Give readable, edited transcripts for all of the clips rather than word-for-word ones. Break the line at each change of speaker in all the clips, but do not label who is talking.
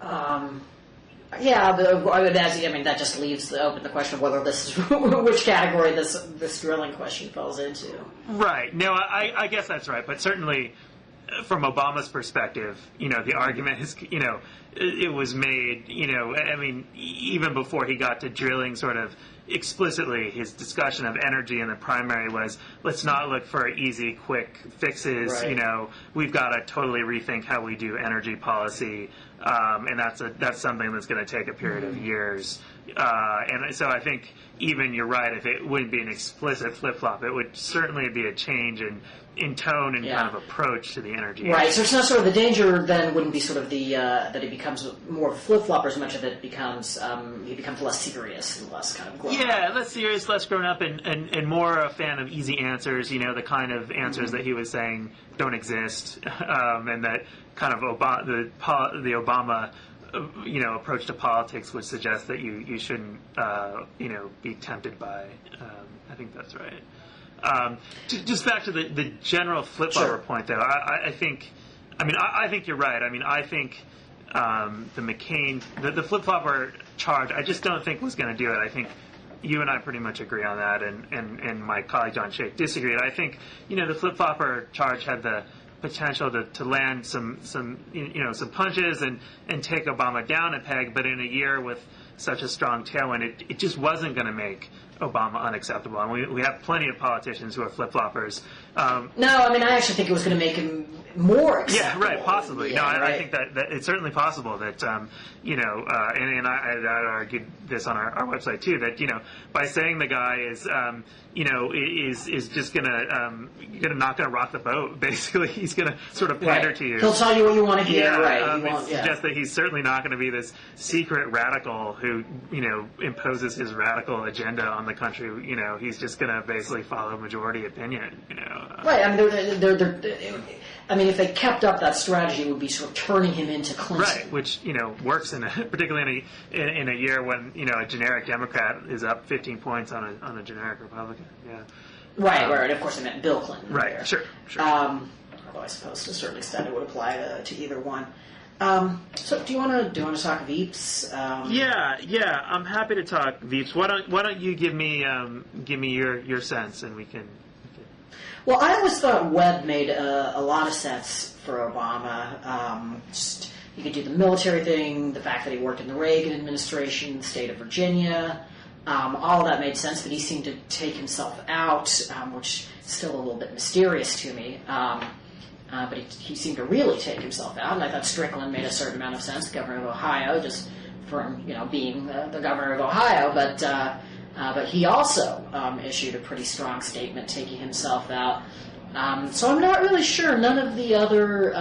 Yeah, but that just leaves open the question of whether this is which category this drilling question falls into.
Right. No, I guess that's right. But certainly, from Obama's perspective, the argument is, it was made, even before he got to drilling, sort of explicitly, his discussion of energy in the primary was, let's not look for easy, quick fixes.
Right.
We've got to totally rethink how we do energy policy, and that's something that's going to take a period of years. And so I think even you're right, if it wouldn't be an explicit flip-flop, it would certainly be a change in tone and kind of approach to the energy.
Right, so it's not sort of the danger then wouldn't be sort of the that it becomes more of a flip-flop as much of it becomes he becomes less serious and less kind of grown up.
Yeah, less serious, less grown up, and more a fan of easy answers, the kind of answers that he was saying don't exist, and that kind of the Obama approach to politics would suggest that you shouldn't be tempted by. I think that's right. Just back to the general flip-flopper point, though, I think you're right. I think the McCain, the flip-flopper charge, I just don't think was going to do it. I think you and I pretty much agree on that, and my colleague John Shake disagreed. I think, the flip-flopper charge had the potential to land some punches and take Obama down a peg, but in a year with such a strong tailwind, it just wasn't going to make Obama unacceptable. And we have plenty of politicians who are flip-floppers.
No, I actually think it was going to make him more acceptable.
Yeah, right, possibly.
Yeah,
I think that it's certainly possible that, and I argued this on our website too, that, by saying the guy is just not going to rock the boat, basically, he's going to sort of pander to you.
He'll tell you what you want to hear,
It suggests that he's certainly not going to be this secret radical who, imposes his radical agenda on the country. He's just going to basically follow majority opinion,
Right, if they kept up that strategy, it would be sort of turning him into Clinton.
Right, which, works particularly in a year when, a generic Democrat is up 15 points on a generic Republican. Yeah.
Right, of course I meant Bill Clinton.
Right,
there.
sure.
Although I suppose to a certain extent it would apply to either one. So do you want to talk Veeps?
Yeah, I'm happy to talk Veeps. Why don't you give me your sense, and we can.
Well, I always thought Webb made a lot of sense for Obama. You could do the military thing, the fact that he worked in the Reagan administration, the state of Virginia. All of that made sense, but he seemed to take himself out, which is still a little bit mysterious to me. But he seemed to really take himself out, and I thought Strickland made a certain amount of sense, governor of Ohio, just from being the governor of Ohio. But he also issued a pretty strong statement taking himself out. So I'm not really sure. None of the other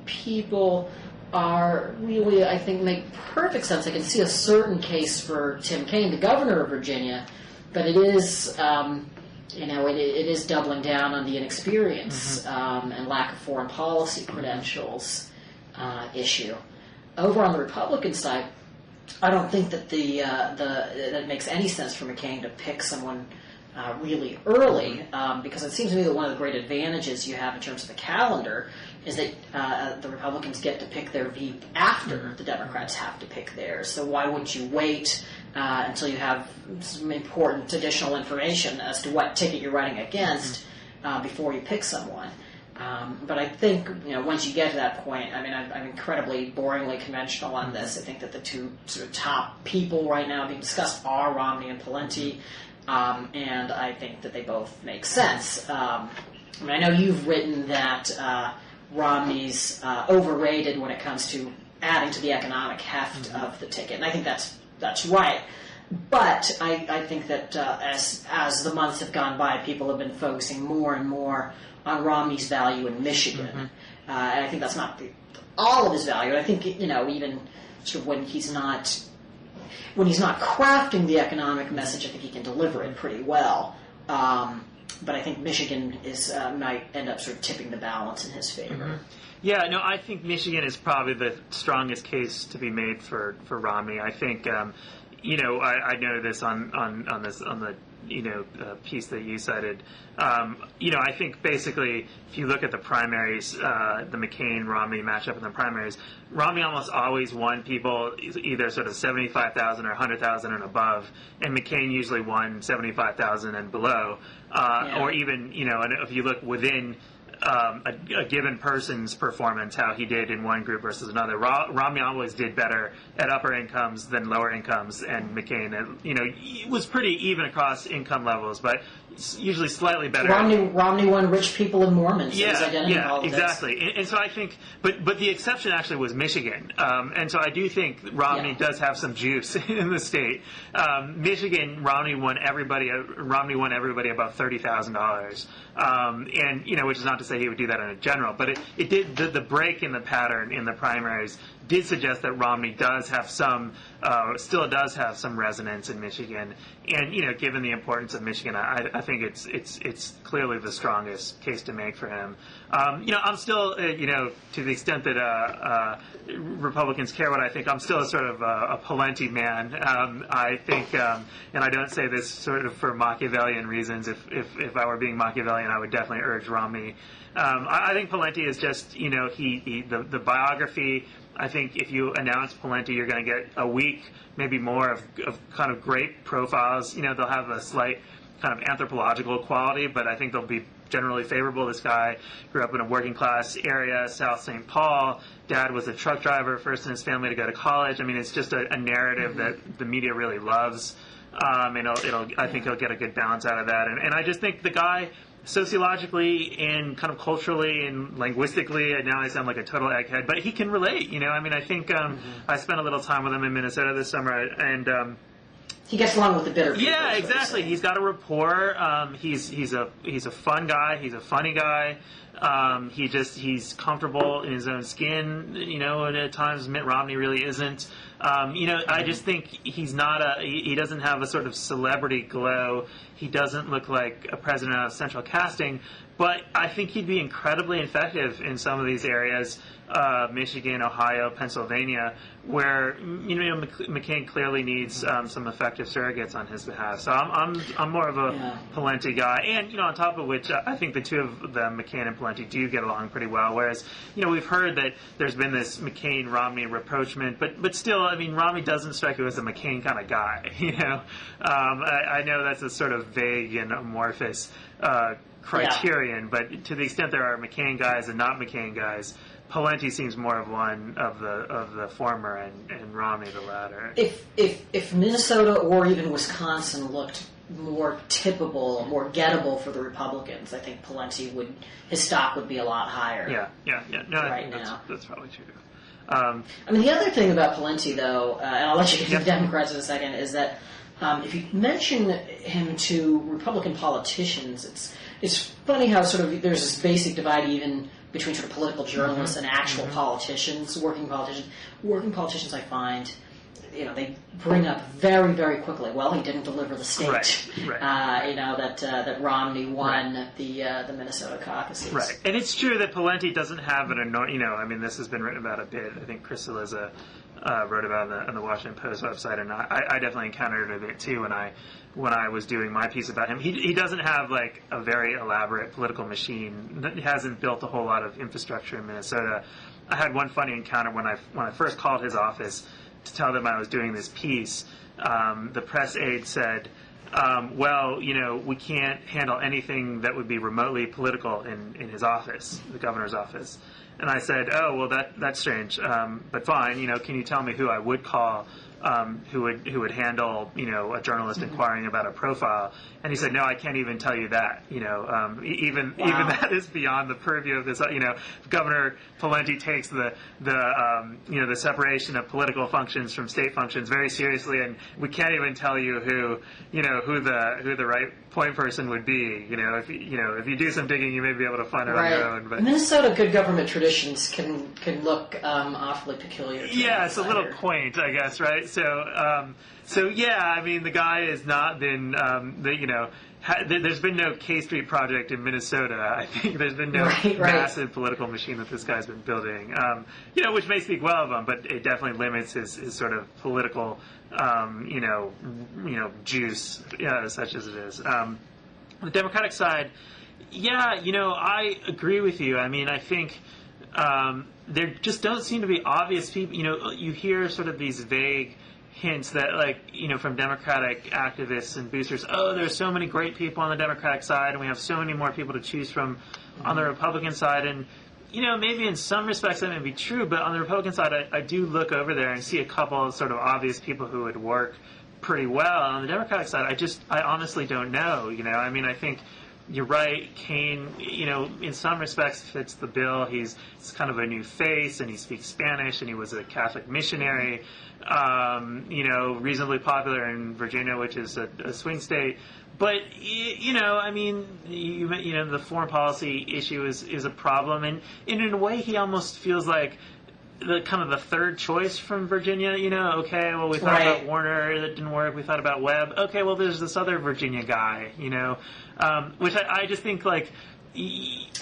people are really, I think, make perfect sense. I can see a certain case for Tim Kaine, the governor of Virginia, but it is, it is doubling down on the inexperience and lack of foreign policy credentials issue. Over on the Republican side, I don't think that that it makes any sense for McCain to pick someone really early, because it seems to me that one of the great advantages you have in terms of the calendar is that the Republicans get to pick their VP after the Democrats have to pick theirs. So why wouldn't you wait until you have some important additional information as to what ticket you're running against before you pick someone? But I think, once you get to that point, I'm incredibly boringly conventional on this. I think that the two sort of top people right now being discussed are Romney and Pawlenty, and I think that they both make sense. I know you've written that Romney's overrated when it comes to adding to the economic heft of the ticket, and I think that's right. But I think that as the months have gone by, people have been focusing more and more on Romney's value in Michigan. And I think that's not all of his value. I think, even sort of when he's not crafting the economic message, I think he can deliver it pretty well. But I think Michigan might end up sort of tipping the balance in his favor.
Yeah, no, I think Michigan is probably the strongest case to be made for Romney. I think, I know this on the piece that you cited. I think basically if you look at the primaries, the McCain-Romney matchup in the primaries, Romney almost always won people either sort of 75,000 or 100,000 and above, and McCain usually won 75,000 and below, or even, and if you look within a given person's performance, how he did in one group versus another. Romney always did better at upper incomes than lower incomes, and McCain, was pretty even across income levels, but usually slightly better.
Romney won rich people and Mormons.
Yeah, exactly. And so I think, but the exception actually was Michigan, and so I do think Romney does have some juice in the state. Michigan, Romney won everybody above $30,000, and which is not to say he would do that in a general, but it did the break in the pattern in the primaries did suggest that Romney does have still does have some resonance in Michigan, and given the importance of Michigan, I think it's clearly the strongest case to make for him. I'm still to the extent that Republicans care what I think, I'm still a sort of a Pawlenty man. I think, and I don't say this sort of for Machiavellian reasons. If I were being Machiavellian, I would definitely urge Romney. I think Pawlenty is just the biography. I think if you announce Pawlenty, you're going to get a week, maybe more, of kind of great profiles. They'll have a slight kind of anthropological quality, but I think they'll be generally favorable. This guy grew up in a working class area, South St. Paul. Dad was a truck driver, first in his family to go to college. I mean, it's just a narrative that the media really loves. And I think he'll get a good balance out of that. And I just think the guy, sociologically and kind of culturally and linguistically, and now I sound like a total egghead, but he can relate. I think I spent a little time with him in Minnesota this summer, and
he gets along with the bitter people.
Yeah, exactly. He's got a rapport. He's a fun guy. He's a funny guy. He's comfortable in his own skin. And at times Mitt Romney really isn't. I just think he's not he doesn't have a sort of celebrity glow. He doesn't look like a president out of central casting, but I think he'd be incredibly effective in some of these areas, Michigan, Ohio, Pennsylvania, where McCain clearly needs some effective surrogates on his behalf. So I'm more of a Pawlenty guy, and on top of which, I think the two of them, McCain and Pawlenty, do get along pretty well. Whereas we've heard that there's been this McCain-Romney rapprochement, but still, I mean, Romney doesn't strike you as a McCain kind of guy. I know that's a sort of vague and amorphous criterion, but to the extent there are McCain guys and not McCain guys, Pawlenty seems more of one of the former, and Romney the latter.
If Minnesota or even Wisconsin looked more tippable, more gettable for the Republicans, I think his stock would be a lot higher.
Yeah. No, that's probably true.
I mean, the other thing about Pawlenty, though, and I'll let you get to the Democrats in a second, is that if you mention him to Republican politicians, it's funny how sort of there's this basic divide even between sort of political journalists and actual politicians, working politicians. Working politicians, I find, they bring up very, very quickly, well, he didn't deliver the state.
Right.
That Romney won the Minnesota caucuses.
Right. And it's true that Pawlenty doesn't have an enormous, I mean, this has been written about a bit. I think Chris Cillizza wrote about it on the Washington Post website, and I definitely encountered it a bit too when I was doing my piece about him. He doesn't have like a very elaborate political machine. He hasn't built a whole lot of infrastructure in Minnesota. I had one funny encounter when I first called his office to tell them I was doing this piece. The press aide said, we can't handle anything that would be remotely political in his office, the governor's office. And I said, oh, well, that's strange, but fine. Can you tell me who I would call, who would handle, a journalist inquiring about a profile? And he said, no, I can't even tell you that. Even that is beyond the purview of this. Governor Pawlenty takes the separation of political functions from state functions very seriously, and we can't even tell you who the right point person would be. If you do some digging, you may be able to find it on your own. But
Minnesota good government traditions can look awfully peculiar.
Yeah, it's a little quaint, I guess, right? So yeah, I mean, the guy has not been there's been no K Street project in Minnesota. I think there's been no massive political machine that this guy's been building. Which may speak well of him, but it definitely limits his sort of political, juice, such as it is. On the Democratic side, I agree with you. I mean, I think there just don't seem to be obvious people. You hear sort of these vague hints that, from Democratic activists and boosters, there's so many great people on the Democratic side, and we have so many more people to choose from on the Republican side. And, maybe in some respects that may be true, but on the Republican side, I do look over there and see a couple of sort of obvious people who would work pretty well. On the Democratic side, I honestly don't know. I think you're right. Kane, in some respects fits the bill. He's kind of a new face, and he speaks Spanish, and he was a Catholic missionary. Reasonably popular in Virginia, which is a swing state. But, the foreign policy issue is a problem. And in a way, he almost feels like the third choice from Virginia. We thought about Warner, that didn't work. We thought about Webb. Okay, well, there's this other Virginia guy, which I just think,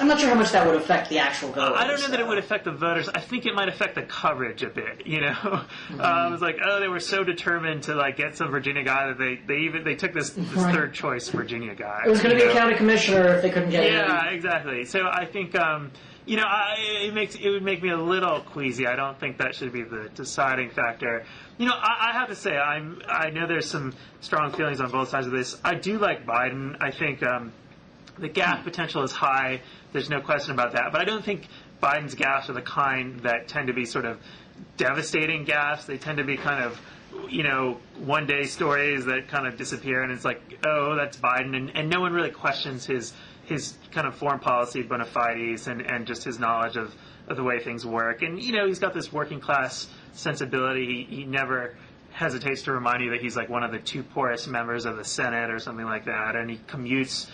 I'm not sure how much that would affect the actual voters.
I don't know that it would affect the voters. I think it might affect the coverage a bit. It's like, they were so determined to get some Virginia guy that they took this third choice Virginia guy.
It was going to be a county commissioner if they couldn't get him.
Yeah, exactly. So I think it would make me a little queasy. I don't think that should be the deciding factor. I have to say I know there's some strong feelings on both sides of this. I do like Biden. I think. The gaffe potential is high. There's no question about that. But I don't think Biden's gaffes are the kind that tend to be sort of devastating gaffes. They tend to be kind of, one-day stories that kind of disappear, and it's like, that's Biden. And no one really questions his kind of foreign policy bona fides and just his knowledge of the way things work. And, he's got this working-class sensibility. He never hesitates to remind you that he's one of the two poorest members of the Senate or something like that, and he commutes,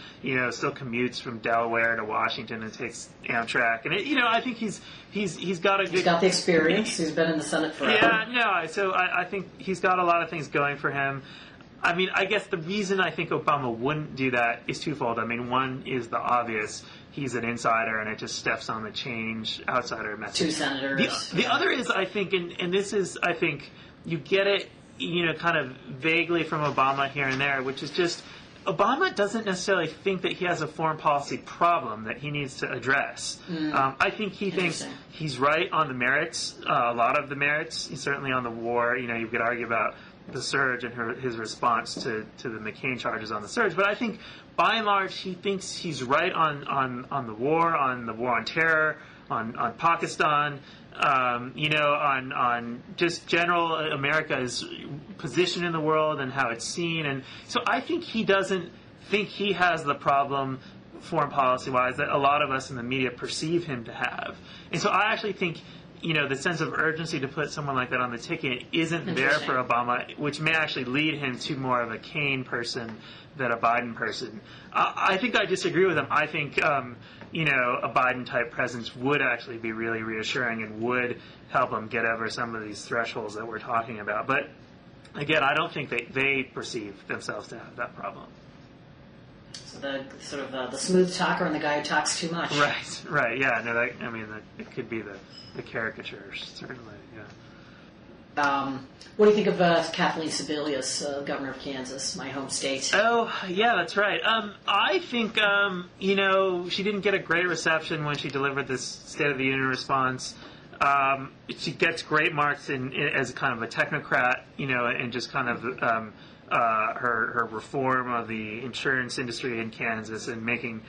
still commutes from Delaware to Washington and takes Amtrak, and I think he's got a good.
He's got the experience. He's been in the Senate forever.
Yeah, no. So I think he's got a lot of things going for him. I guess the reason I think Obama wouldn't do that is twofold. One is the obvious. He's an insider, and it just steps on the change outsider message.
Two senators.
The other is, I think, and this is, I think, you get it, kind of vaguely from Obama here and there, which is just Obama doesn't necessarily think that he has a foreign policy problem that he needs to address. I think he thinks he's right on the merits, a lot of the merits. He's certainly on the war. You could argue about the surge and his response to the McCain charges on the surge. But I think, by and large, he thinks he's right on the war on terror, on Pakistan, on just general America's position in the world and how it's seen. And so I think he doesn't think he has the problem foreign policy-wise that a lot of us in the media perceive him to have. And so I actually think, the sense of urgency to put someone like that on the ticket isn't there for Obama, which may actually lead him to more of a Kane person than a Biden person. I think I disagree with him. I think, a Biden-type presence would actually be really reassuring and would help him get over some of these thresholds that we're talking about. But, again, I don't think they perceive themselves to have that problem.
So the sort of the smooth talker and the guy who talks too much.
Right, yeah. No, it could be the caricatures, certainly, yeah.
What do you think of Kathleen Sebelius, governor of Kansas, my home state?
Oh, yeah, that's right. I think, she didn't get a great reception when she delivered this State of the Union response. She gets great marks as kind of a technocrat, and just kind of her reform of the insurance industry in Kansas and making,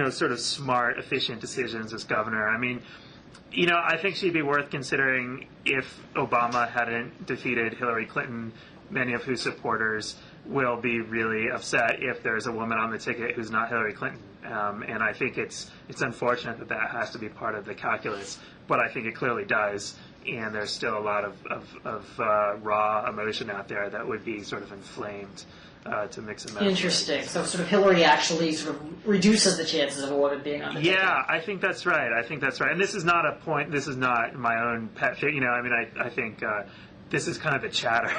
sort of smart, efficient decisions as governor. I think she'd be worth considering if Obama hadn't defeated Hillary Clinton, many of whose supporters will be really upset if there's a woman on the ticket who's not Hillary Clinton. And I think it's unfortunate that has to be part of the calculus, but I think it clearly does. And there's still a lot of raw emotion out there that would be sort of inflamed to mix and match.
Interesting. So sort of Hillary actually sort of reduces the chances of a woman being on the ticket.
Yeah, I think that's right. And this is not a point. This is not my own pet. I think this is kind of the chatter,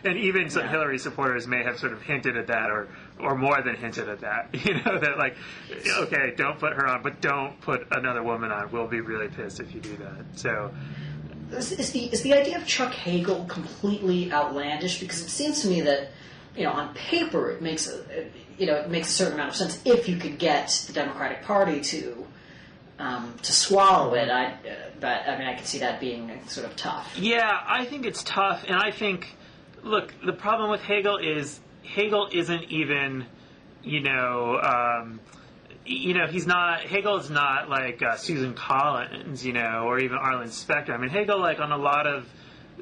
and even some Hillary supporters may have sort of hinted at that, or more than hinted at that, that like, okay, don't put her on, but don't put another woman on. We'll be really pissed if you do that. So,
is the idea of Chuck Hagel completely outlandish? Because it seems to me that, on paper it makes a certain amount of sense if you could get the Democratic Party to swallow it. But I could see that being sort of tough.
Yeah, I think it's tough, and I think, look, the problem with Hagel is Hagel isn't even, he's not. Hagel is not like Susan Collins, or even Arlen Specter. I mean, Hagel, like on a lot of,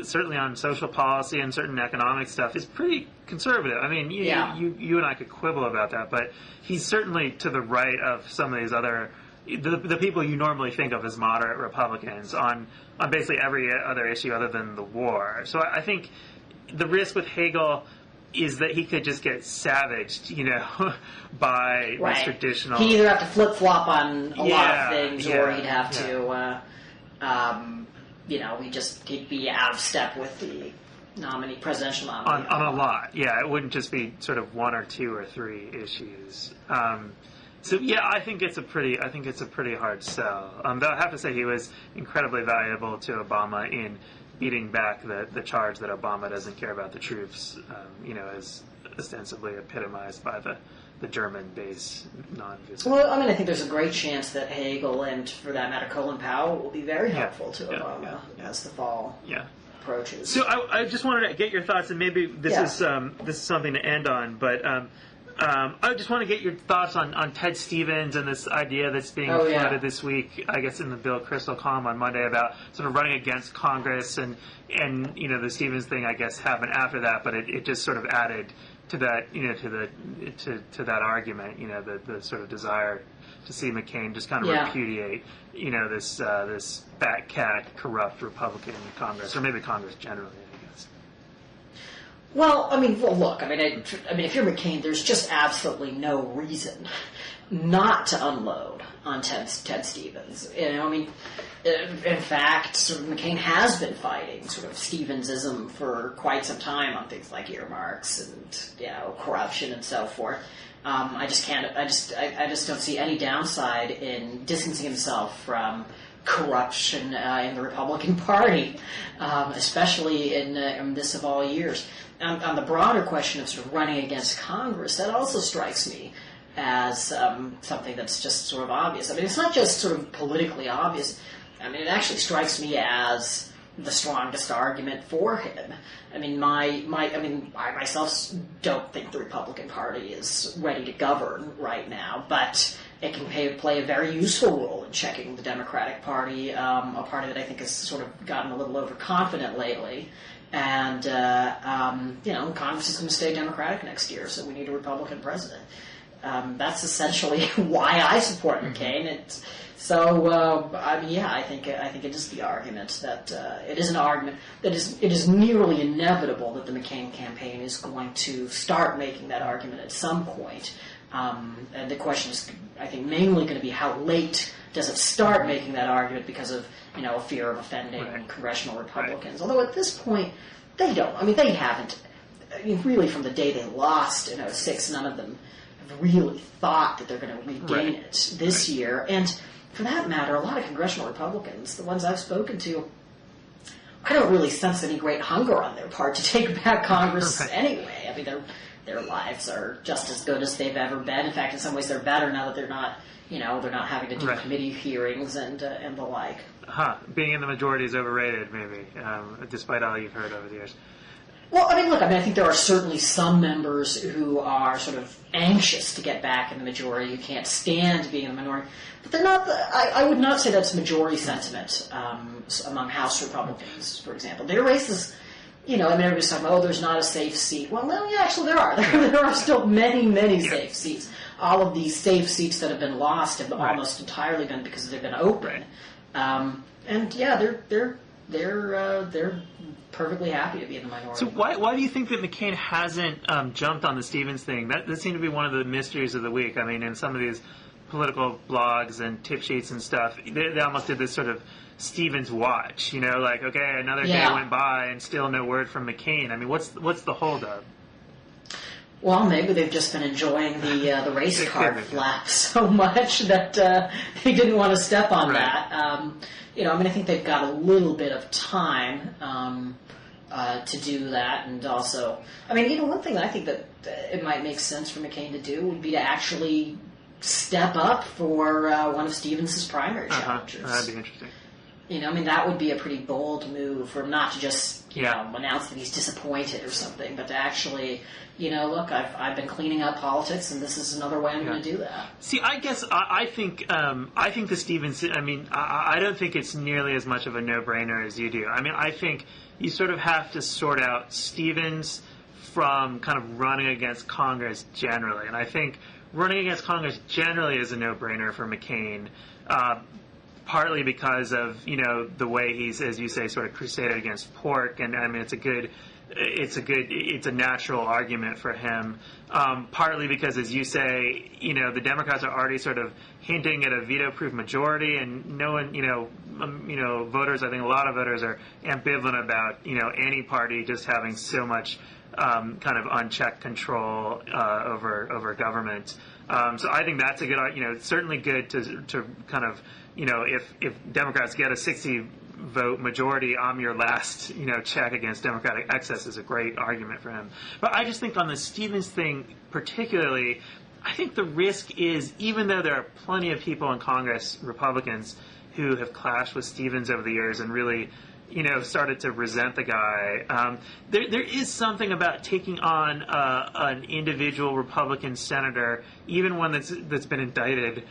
certainly on social policy and certain economic stuff, is pretty conservative. I mean, you and I could quibble about that, but he's certainly to the right of some of these other. The people you normally think of as moderate Republicans on basically every other issue other than the war. So I think the risk with Hagel is that he could just get savaged, by this traditional.
He'd either have to flip-flop on a lot of things, or he'd have to, he'd be out of step with the presidential nominee.
On a lot, yeah. It wouldn't just be sort of one or two or three issues. So yeah, I think it's a pretty hard sell. Though I have to say he was incredibly valuable to Obama in beating back the charge that Obama doesn't care about the troops, as ostensibly epitomized by the German base non-visit.
Well, I think there's a great chance that Hagel and, for that matter, Colin Powell will be very helpful to Obama as the fall approaches.
So I just wanted to get your thoughts, and maybe this is something to end on, but. I just want to get your thoughts on Ted Stevens and this idea that's being floated this week, I guess, in the Bill Kristol column on Monday about sort of running against Congress, and the Stevens thing, I guess, happened after that, but it just sort of added to that, to that argument, the sort of desire to see McCain just kind of repudiate, this fat cat, corrupt Republican Congress, or maybe Congress generally.
Well, look, if you're McCain, there's just absolutely no reason not to unload on Ted Stevens. In fact, sort of McCain has been fighting sort of Stevensism for quite some time on things like earmarks and, corruption and so forth. I just don't see any downside in distancing himself from corruption in the Republican Party, especially in this of all years. On the broader question of sort of running against Congress, that also strikes me as something that's just sort of obvious. It's not just sort of politically obvious. It actually strikes me as the strongest argument for him. I myself don't think the Republican Party is ready to govern right now, but it can play a very useful role in checking the Democratic Party, a party that I think has sort of gotten a little overconfident lately. And, Congress is going to stay Democratic next year, so we need a Republican president. That's essentially why I support McCain. I think it is the argument that it is an argument that it is nearly inevitable that the McCain campaign is going to start making that argument at some point. And the question is, I think, mainly going to be how late does it start making that argument because of, a fear of offending congressional Republicans. Although at this point, they don't. They haven't. Really from the day they lost in 2006, none of them have really thought that they're going to regain it this year. And for that matter, a lot of congressional Republicans, the ones I've spoken to, I don't really sense any great hunger on their part to take back Congress anyway. Their lives are just as good as they've ever been. In fact, in some ways, they're better now that they're not having to do committee hearings and the like.
Being in the majority is overrated, maybe, despite all you've heard over the years.
Well, I think there are certainly some members who are sort of anxious to get back in the majority, who can't stand being in the minority. But they're not. I would not say that's majority sentiment among House Republicans, for example. Their races, everybody's talking about, there's not a safe seat. Well, no, yeah, actually there are. There are still many, many safe seats. All of these safe seats that have been lost have almost entirely been because they've been open. They're perfectly happy to be in the minority.
So why do you think that McCain hasn't jumped on the Stevens thing? That seemed to be one of the mysteries of the week. In some of these political blogs and tip sheets and stuff, they almost did this sort of Stevens watch, like, okay, another day went by and still no word from McCain. I mean, what's the holdup?
Well, maybe they've just been enjoying the race card flap so much that they didn't want to step on that. I think they've got a little bit of time to do that, and also, one thing that I think that it might make sense for McCain to do would be to actually step up for one of Stevens' primary challengers.
That'd be interesting.
That would be a pretty bold move for him not to just, announce that he's disappointed or something, but to actually, look, I've been cleaning up politics, and this is another way I'm going to do that.
See, I guess I think the Stevens. I don't think it's nearly as much of a no-brainer as you do. I think you sort of have to sort out Stevens from kind of running against Congress generally, and I think running against Congress generally is a no-brainer for McCain. Partly because of the way he's, as you say, sort of crusaded against pork, and it's a natural argument for him. Partly because, as you say, the Democrats are already sort of hinting at a veto-proof majority, and no one, voters. I think a lot of voters are ambivalent about any party just having so much kind of unchecked control over government. So I think that's a good, it's certainly good to kind of. If Democrats get a 60-vote majority, I'm your last, check against Democratic excess is a great argument for him. But I just think on the Stevens thing particularly, I think the risk is, even though there are plenty of people in Congress, Republicans, who have clashed with Stevens over the years and really, started to resent the guy, there is something about taking on an individual Republican senator, even one that's been indicted,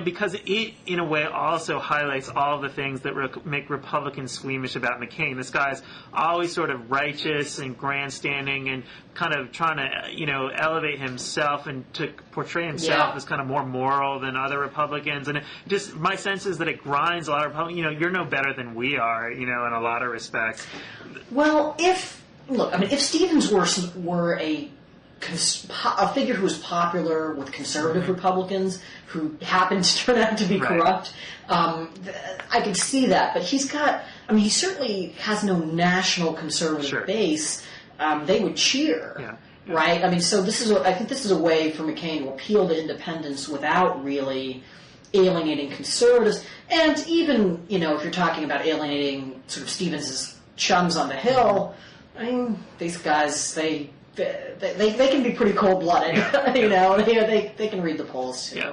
because it, in a way, also highlights all of the things that make Republicans squeamish about McCain. This guy's always sort of righteous and grandstanding and kind of trying to, elevate himself and to portray himself as kind of more moral than other Republicans. And my sense is that it grinds a lot of Republicans. You're no better than we are, in a lot of respects.
Well, if Stevens were a figure who was popular with conservative Republicans who happened to turn out to be corrupt, I could see that. But he certainly has no national conservative base. They would cheer, right? So I think this is a way for McCain to appeal to independents without really alienating conservatives. And even, if you're talking about alienating sort of Stevens' chums on the Hill, these guys, they can be pretty cold-blooded, they can read the polls too.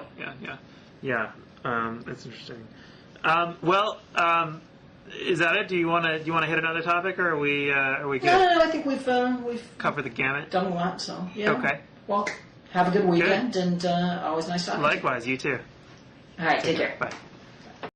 Yeah. That's interesting. Is that it? Do you want to hit another topic, or are we good?
No. I think we've
covered the gamut.
Done a lot. So yeah.
Okay.
Well, have a good weekend, and always nice talking.
Likewise, you too.
All right. Take care.
Bye.